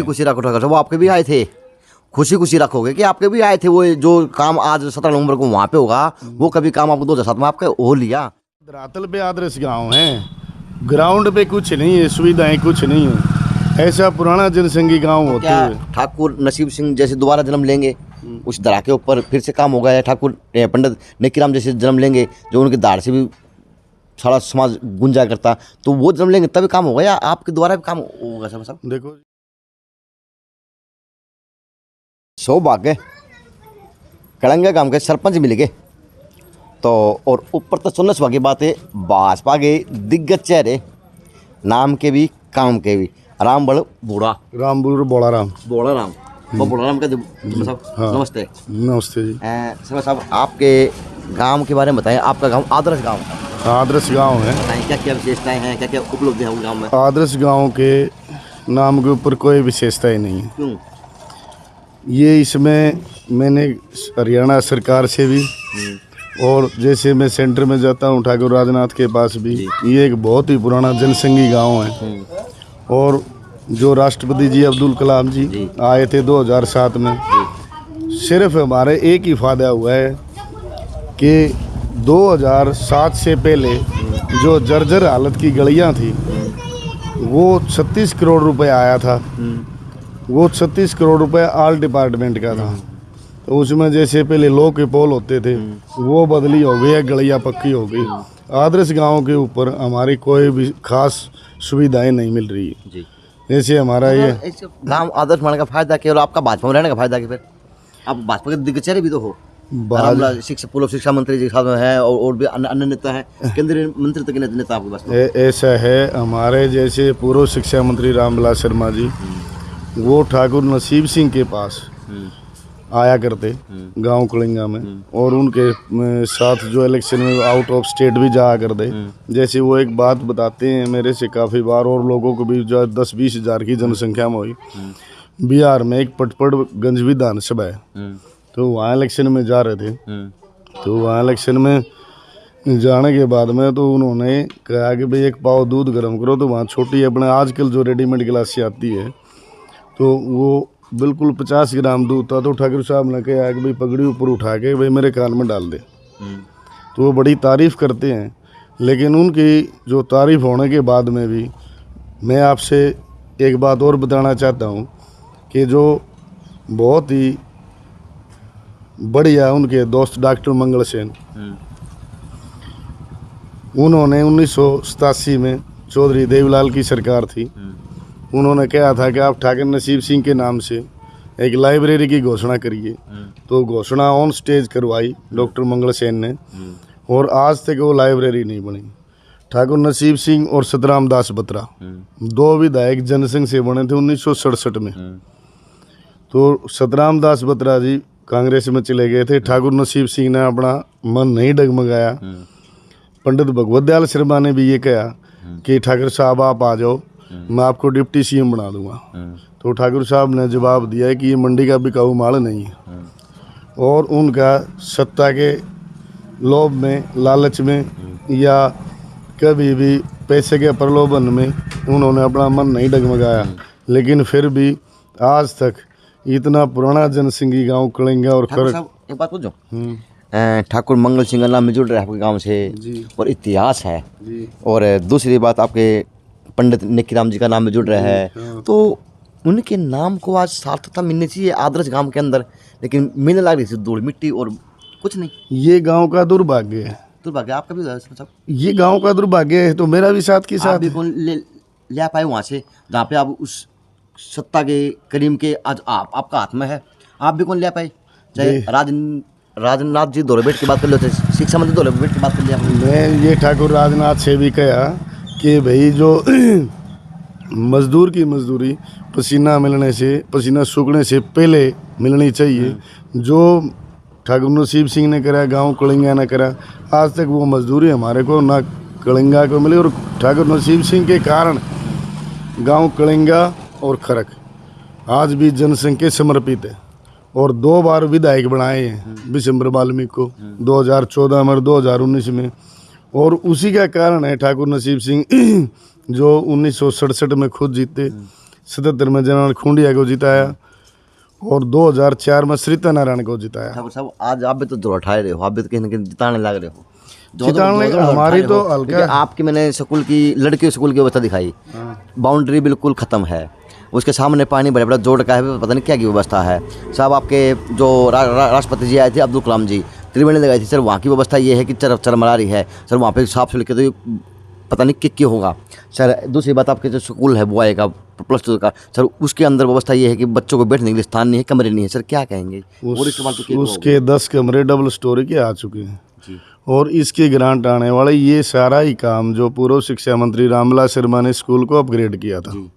खुशी रखो ठाकुर साहब, वो आपके भी आए थे, खुशी खुशी रखोगे कि आपके भी आए थे। वो जो काम आज 17 नवंबर को वहाँ पे होगा, वो कभी काम आपको 2007 में आपके हो लिया। धरातल पे आदर्श गांव है, ग्राउंड पे कुछ नहीं है, सुविधाएं कुछ नहीं है, ऐसा पुराना जनसंघी गांव होते क्या हुए ठाकुर नसीब सिंह जैसे दोबारा जन्म लेंगे, उस धरा के ऊपर फिर से काम होगा, या ठाकुर पंडित नेकीराम जैसे जन्म लेंगे जो उनके दाढ़ से भी सारा समाज गुंजा करता, तो वो जन्म लेंगे तभी काम होगा, या आपके द्वारा भी काम होगा? सब देखो सौभाग्य कलंगा गांव के सरपंच मिल गए तो, और ऊपर तो सुनने सुहा की बात है, भाजपा के दिग्गज चेहरे, नाम के भी काम के भी, राम बड़ बूढ़ा राम बुल बोला राम बोला राम, वो बोला राम का साहब। हाँ। नमस्ते। नमस्ते जी। सर साहब, आपके गांव के बारे में बताएं। आपका गांव आदर्श गांव है, आदर्श गांव है। बताएं क्या क्या विशेषताएं हैं, क्या क्या उपलब्धियां हैं उस गांव में? आदर्श गांव के नाम के ऊपर कोई विशेषता ही नहीं है। क्यों? ये इसमें मैंने हरियाणा सरकार से भी, और जैसे मैं सेंटर में जाता हूँ ठाकुर राजनाथ के पास भी, ये एक बहुत ही पुराना जनसंघी गांव है। और जो राष्ट्रपति जी अब्दुल कलाम जी आए थे 2007 में, सिर्फ हमारे एक ही फायदा हुआ है कि 2007 से पहले जो जर्जर हालत की गलियां थी, वो 36 करोड़ रुपए आया था। वो 36 करोड़ रुपए आल डिपार्टमेंट का था। तो उसमें जैसे पहले लो के पोल होते थे, वो बदली हो गई है, गलियां पक्की हो गई। आदर्श गांव के ऊपर हमारी कोई भी खास सुविधाएं नहीं मिल रही है। जैसे हमारा ये गांव आदर्श बनने का फायदा केवल आपका भाजपा में रहने का फायदा, कि फिर आप भाजपा के दिग्गज चेहरे भी तो हो, शिक्षा पूर्व शिक्षा मंत्री जी साहब है, और भी अन्य नेता है, केंद्रीय मंत्री तक के नेता आपके पास। ऐसा है, हमारे जैसे पूर्व शिक्षा मंत्री रामविलास शर्मा जी, वो ठाकुर नसीब सिंह के पास आया करते गांव कलिंगा में, और उनके साथ जो इलेक्शन में आउट ऑफ स्टेट भी जाया करते। जैसे वो एक बात बताते हैं मेरे से काफ़ी बार, और लोगों को भी, जो 10-20 हज़ार की जनसंख्या में हुई, बिहार में एक पटपड़गंज विधानसभा है, तो वहाँ इलेक्शन में जा रहे थे। तो वहाँ इलेक्शन में जाने के बाद में तो उन्होंने कहा कि भाई एक पाव दूध गर्म करो, तो वहाँ छोटी अपने आजकल जो रेडीमेड गिलासी आती है, तो वो बिल्कुल 50 ग्राम दूध था। तो ठाकुर साहब ने कहा कि भाई पगड़ी ऊपर उठा के भाई मेरे कान में डाल दे। तो वो बड़ी तारीफ़ करते हैं, लेकिन उनकी जो तारीफ़ होने के बाद में भी मैं आपसे एक बात और बताना चाहता हूँ कि जो बहुत ही बढ़िया उनके दोस्त डॉक्टर मंगल सेन, उन्होंने 1987 में चौधरी देवीलाल की सरकार थी, उन्होंने कहा था कि आप ठाकुर नसीब सिंह के नाम से एक लाइब्रेरी की घोषणा करिए। तो घोषणा ऑन स्टेज करवाई डॉक्टर मंगल सेन ने, और आज तक वो लाइब्रेरी नहीं बनी। ठाकुर नसीब सिंह और सतराम दास बत्रा, दो विधायक जनसंघ से बने थे 1967 में। तो सतराम दास बत्रा जी कांग्रेस में चले गए थे, ठाकुर नसीब सिंह ने अपना मन नहीं डगमगाया। पंडित भगवत दयाल शर्मा ने भी ये कहा कि ठाकुर साहब आप आ जाओ, मैं आपको डिप्टी सीएम बना दूंगा। तो ठाकुर साहब ने जवाब दिया है कि ये मंडी का बिकाऊ माल नहीं है, और उनका सत्ता के लोभ में, लालच में, या कभी भी पैसे के प्रलोभन में उन्होंने अपना मन नहीं डगमगाया। लेकिन फिर भी आज तक इतना पुराना जनसंघी गांव कलिंगा और एक बात पूछो, ठाकुर मंगल सिंह का नाम में जुड़ रहा है आपके गांव से, और इतिहास है, और दूसरी बात आपके पंडित नेकीराम जी का नाम में जुड़ रहा है, तो उनके नाम को आज सार्थकता मिलनी चाहिए आदर्श गांव के अंदर, लेकिन मिलने लग रही थी धूल मिट्टी और कुछ नहीं। ये गांव का दुर्भाग्य है। दुर्भाग्य आपका भी साहब? ये गांव का दुर्भाग्य है, तो मेरा भी साथ के साथ। आप भी कौन ले आ पाए वहाँ से जहाँ पे आप उस सत्ता के करीम के आज आपका हाथ में है, आप भी कौन ले आ पाए? चाहे राजनाथ जी दौरे बैठ की बात कर लो, शिक्षा मंत्री दौरे बैठ की बात कर लिया। मैं ये ठाकुर राजनाथ से भी कहा कि भाई जो मजदूर की मजदूरी पसीना मिलने से, पसीना सूखने से पहले मिलनी चाहिए। जो ठाकुर नसीब सिंह ने करा, गांव कलिंगा ने करा, आज तक वो मजदूरी हमारे को ना कलिंगा को मिली, और ठाकुर नसीब सिंह के कारण गांव कलिंगा और खरक आज भी जनसंघ के समर्पित है। और 2 बार विधायक बनाए हैं विशंबर वाल्मीकि को, 2014 में और 2019 में। और उसी का कारण है ठाकुर नसीब सिंह जो 1967 में खुद जीते, 77 में जनरल खूंडिया को जिताया और 2004 में श्रीता नारायण को जिताया। ठाकुर साहब आज आप भी तो जोर उठाए रहे हो, आप भी तो कहीं ना कहीं जिताने लग रहे हो। जिताने हमारी तो हल्का आपकी मैंने स्कूल की लड़कियों स्कूल की व्यवस्था दिखाई, बाउंड्री बिल्कुल ख़त्म है, उसके सामने पानी बड़ा बड़ा जोड़ का है, पता नहीं क्या की व्यवस्था है। साहब आपके जो राष्ट्रपति जी आए थे अब्दुल कलाम जी, त्रिवेणी लगाई थी सर, वहाँ की व्यवस्था ये है कि चरमरा रही है सर, वहाँ पे साफ सुथरे तो पता नहीं क्या होगा सर। दूसरी बात आपके जो स्कूल है बॉय का +2 का सर, उसके अंदर व्यवस्था ये है कि बच्चों को बैठने के लिए स्थान नहीं है, कमरे नहीं है सर, क्या कहेंगे? उसके 10 कमरे डबल स्टोरी के आ चुके हैं जी। और इसके ग्रांट आने वाले, ये सारा ही काम जो पूर्व शिक्षा मंत्री रामविलास शर्मा ने स्कूल को अपग्रेड किया था जी।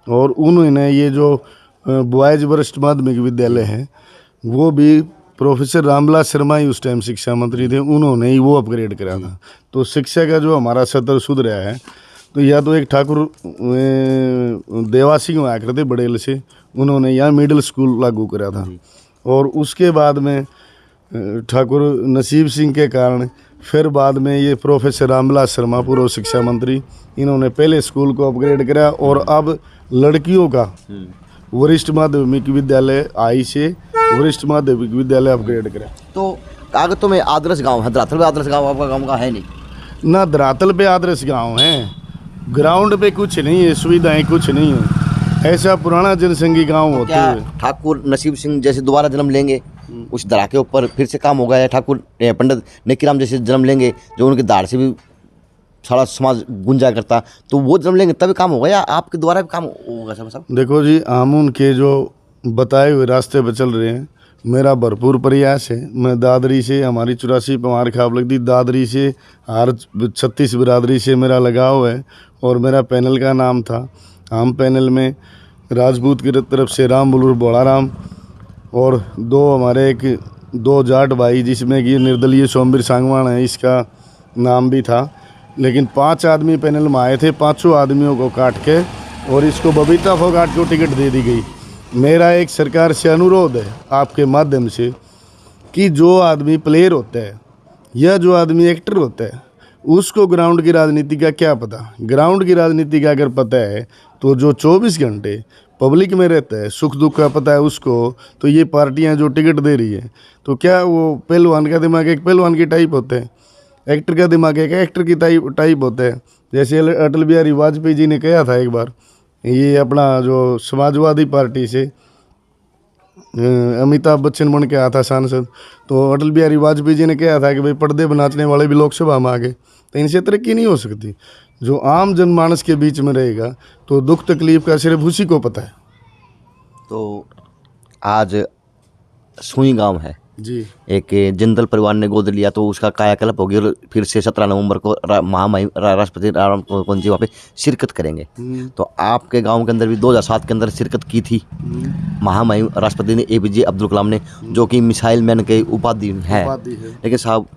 और उन्होंने ये जो बॉयज वरिष्ठ माध्यमिक विद्यालय है वो भी प्रोफेसर रामविलास शर्मा ही उस टाइम शिक्षा मंत्री थे, उन्होंने ही वो अपग्रेड करा था। तो शिक्षा का जो हमारा सतर सुधर रहा है, तो या तो एक ठाकुर देवा सिंह हुआ करते बड़ेल से, उन्होंने यहाँ मिडिल स्कूल लागू करा था। और उसके बाद में ठाकुर नसीब सिंह के कारण फिर बाद में ये प्रोफेसर रामविलास शर्मा पूर्व शिक्षा मंत्री, इन्होंने पहले स्कूल को अपग्रेड करा और अब लड़कियों का वरिष्ठ माध्यमिक विद्यालय आई से वरिष्ठ माध्यमिक विद्यालय अपग्रेड करा। तो कागजों में आदर्श गांव है, धरातल पे आदर्श गांव आपका गांव का है नहीं ना, धरातल पे आदर्श गांव है, ग्राउंड पे कुछ नहीं है, सुविधाएं कुछ नहीं है, ऐसा पुराना जनसंघी गांव होता है। ठाकुर नसीब सिंह जैसे दोबारा जन्म लेंगे उस दरा के ऊपर फिर से काम होगा, या ठाकुर पंडित नेकीराम जैसे जन्म लेंगे जो उनकी दाढ़ से भी सारा समाज गुंजा करता, तो वो जन्म लेंगे तभी काम होगा, या आपके द्वारा भी काम होगा? सब देखो जी, हम उनके जो बताए हुए रास्ते पर चल रहे हैं, मेरा भरपूर प्रयास है। मैं दादरी से, हमारी 84 पमार खाब लगती, दादरी से हर 36 बिरादरी से मेरा लगाव है और मेरा पैनल का नाम था। हम पैनल में राजपूत की तरफ से राम बुलूर बोड़ाराम और हमारे 2 जाट भाई, जिसमें कि निर्दलीय सोमवीर सांगवान है, इसका नाम भी था। लेकिन 5 आदमी पैनल में आए थे, 5 आदमियों को काट के और इसको बबीता फोगाट को टिकट दे दी गई। मेरा एक सरकार से अनुरोध है आपके माध्यम से कि जो आदमी प्लेयर होता है या जो आदमी एक्टर होता है, उसको ग्राउंड की राजनीति का क्या पता। ग्राउंड की राजनीति का अगर पता है तो जो 24 घंटे पब्लिक में रहता है, सुख दुख का पता है उसको, तो ये पार्टियां जो टिकट दे रही है, तो क्या वो पहलवान का दिमाग एक पहलवान की टाइप होता है, एक्टर का दिमाग एक एक्टर की टाइप होता है। जैसे अटल बिहारी वाजपेयी जी ने कहा था एक बार, ये अपना जो समाजवादी पार्टी से अमिताभ बच्चन बन के आया था सांसद, तो अटल बिहारी वाजपेयी जी ने कहा था कि भाई पर्दे पर नाचने वाले भी लोकसभा में आ गए, तो इनसे तरक्की नहीं हो सकती। जो आम जनमानस के बीच में रहेगा तो दुख तकलीफ का सिर्फ उसी को पता है। तो आज सुई गांव है जी, एक जिंदल परिवार ने गोद लिया, तो उसका कायाकल्प होगी और फिर से 17 नवंबर को महामहिम राष्ट्रपति राम कोविंद जी वहाँ पे शिरकत करेंगे। तो आपके गांव के अंदर भी 2007 के अंदर शिरकत की थी महामहिम राष्ट्रपति ने APJ अब्दुल कलाम ने, जो कि मिसाइल मैन के उपाधि है। लेकिन साहब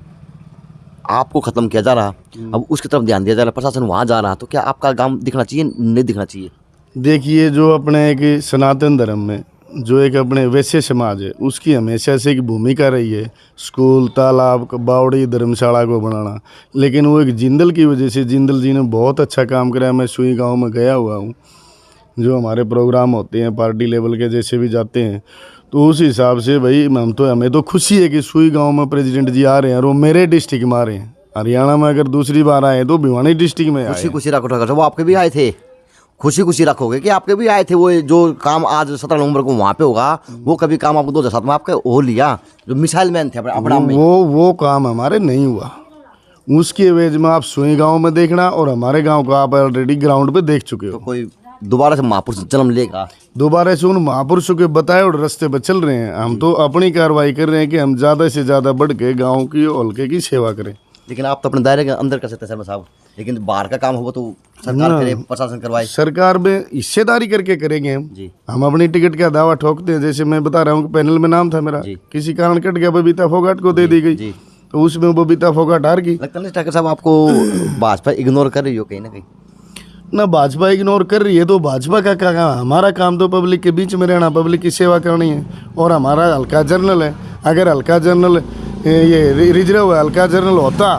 आपको ख़त्म किया जा रहा, अब उसकी तरफ ध्यान दिया जा रहा, प्रशासन वहाँ जा रहा, तो क्या आपका गाँव दिखना चाहिए, नहीं दिखना चाहिए? देखिए, जो अपने एक सनातन धर्म में जो एक अपने वैश्य समाज है, उसकी हमेशा से एक भूमिका रही है स्कूल, तालाब, बावड़ी, धर्मशाला को बनाना। लेकिन वो एक जिंदल की वजह से, जिंदल जी ने बहुत अच्छा काम कराया। मैं सुई गांव में गया हुआ हूँ, जो हमारे प्रोग्राम होते हैं पार्टी लेवल के जैसे भी जाते हैं, तो उस हिसाब से भाई हमें तो खुशी है कि सुई गाँव में प्रेसिडेंट जी आ रहे हैं और वो मेरे डिस्ट्रिक्ट में आ रहे हैं। हरियाणा में अगर दूसरी बार आए तो भिवानी डिस्ट्रिक्ट में आए। खुशी रखो, वो आपके भी आए थे, खुशी रखोगे कि आपके भी आए थे। वो जो काम आज 17 नवंबर को वहाँ पे होगा, वो कभी काम आपको 2007 में आपके हो लिया, जो मिसाइल मैन थे अपना में, वो काम हमारे नहीं हुआ। उसके एवज में आप सुई गांव में देखना और हमारे गांव को आप ऑलरेडी ग्राउंड पे देख चुके हो। तो कोई दोबारा से महापुरुष जन्म लेगा, दोबारा से उन महापुरुषों के बताए और रास्ते पर चल रहे हैं। हम तो अपनी कार्रवाई कर रहे हैं कि हम ज़्यादा से ज़्यादा बढ़ के गाँव की हल्के की सेवा करें। लेकिन आप तो अपने दायरे के अंदर कर सकते हैं शर्मा साहब, लेकिन बाहर का काम होगा तो सरकार करे, प्रशासन करवाए। सरकार में हिस्सेदारी करके करेंगे हम अपनी टिकट का दावा ठोकते हैं। जैसे मैं बता रहा हूँ कि पैनल में नाम था मेरा, किसी कारण कट गया, बबीता फोगाट को दे दी गई, तो उसमें बबीता फोगाट हार गई। लगता नहीं ठाकुर साहब आपको भाजपा इग्नोर कर रही हो कहीं ना कहीं? ना, भाजपा इग्नोर कर रही है तो भाजपा का क्या काम? हमारा काम तो पब्लिक के बीच में रहना, पब्लिक की सेवा करनी है। और हमारा हल्का जर्नल है, अगर हल्का जर्नल ये रिजर्व हल्का जर्नल होता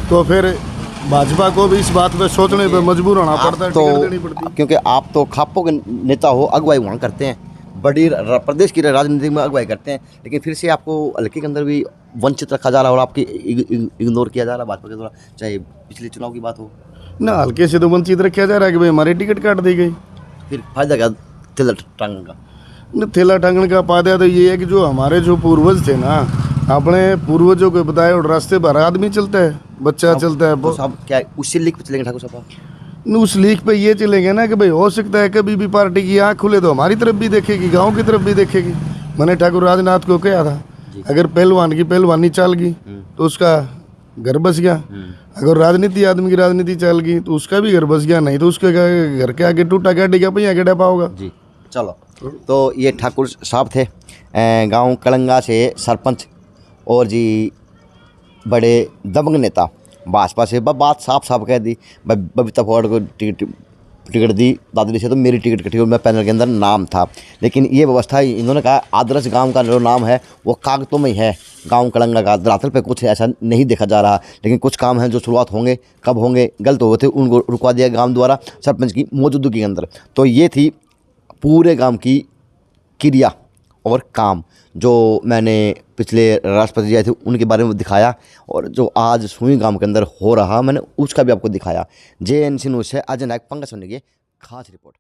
तो फिर भाजपा को भी इस बात पे सोचने पे मजबूर होना पड़ता है, टिकट देनी तो पड़ती है। क्योंकि आप तो खापों के नेता हो, अगुवाई वहाँ करते हैं, बड़ी प्रदेश की राजनीति में अगुवाई करते हैं, लेकिन फिर से आपको हल्के के अंदर भी वंचित रखा जा रहा है और आपकी इग्नोर किया जा रहा है भाजपा के द्वारा, चाहे पिछले चुनाव की बात हो। ना हल्के से तो वंचित रखा जा रहा है कि भाई हमारी टिकट काट दी गई। फिर फायदा क्या तिल टांगने का? न थैला टांगने का फायदा तो ये है कि जो हमारे जो पूर्वज थे ना, अपने पूर्वजों को बताए और रास्ते पर आदमी चलता है, बच्चा चलता है, तो साहब क्या उसी लीक पे चलेंगे ठाकुर साहब? न उस लीक पे ये चलेंगे ना कि भाई हो सकता है कभी भी पार्टी की आँख खुले तो हमारी तरफ भी देखेगी, गांव की तरफ भी देखेगी। मैंने ठाकुर राजनाथ को कहा था, अगर पहलवान की पहलवानी चल गई तो उसका घर बस गया, अगर राजनीति आदमी की राजनीति चल गई तो उसका भी घर बस गया, नहीं तो उसके घर के आगे टूटा गाड़ी का पहिया गड़ा पाओगा। जी चलो, तो ये ठाकुर साहब थे गांव कलंगा से सरपंच और जी बड़े दबंग नेता भाजपा से। बात साफ साफ कह दी, बबीता फौड़ को टिकट दी दादरी से, तो मेरी टिकट कटी और मैं पैनल के अंदर नाम था। लेकिन ये व्यवस्था इन्होंने कहा आदर्श गांव का जो नाम है वो कागजों में ही है, गांव कलंगा का धरातल पे कुछ ऐसा नहीं देखा जा रहा। लेकिन कुछ काम हैं जो शुरुआत होंगे, कब होंगे, गलत हुए थे, उनको रुकवा दिया गांव द्वारा सरपंच की मौजूदगी के अंदर। तो ये थी पूरे गांव की क्रिया और काम जो मैंने पिछले राष्ट्रपति जी आए थे उनके बारे में दिखाया, और जो आज सुई गांव के अंदर हो रहा मैंने उसका भी आपको दिखाया। JNC न्यूज़ से अजय नायक, पंकज सोनी की खास रिपोर्ट।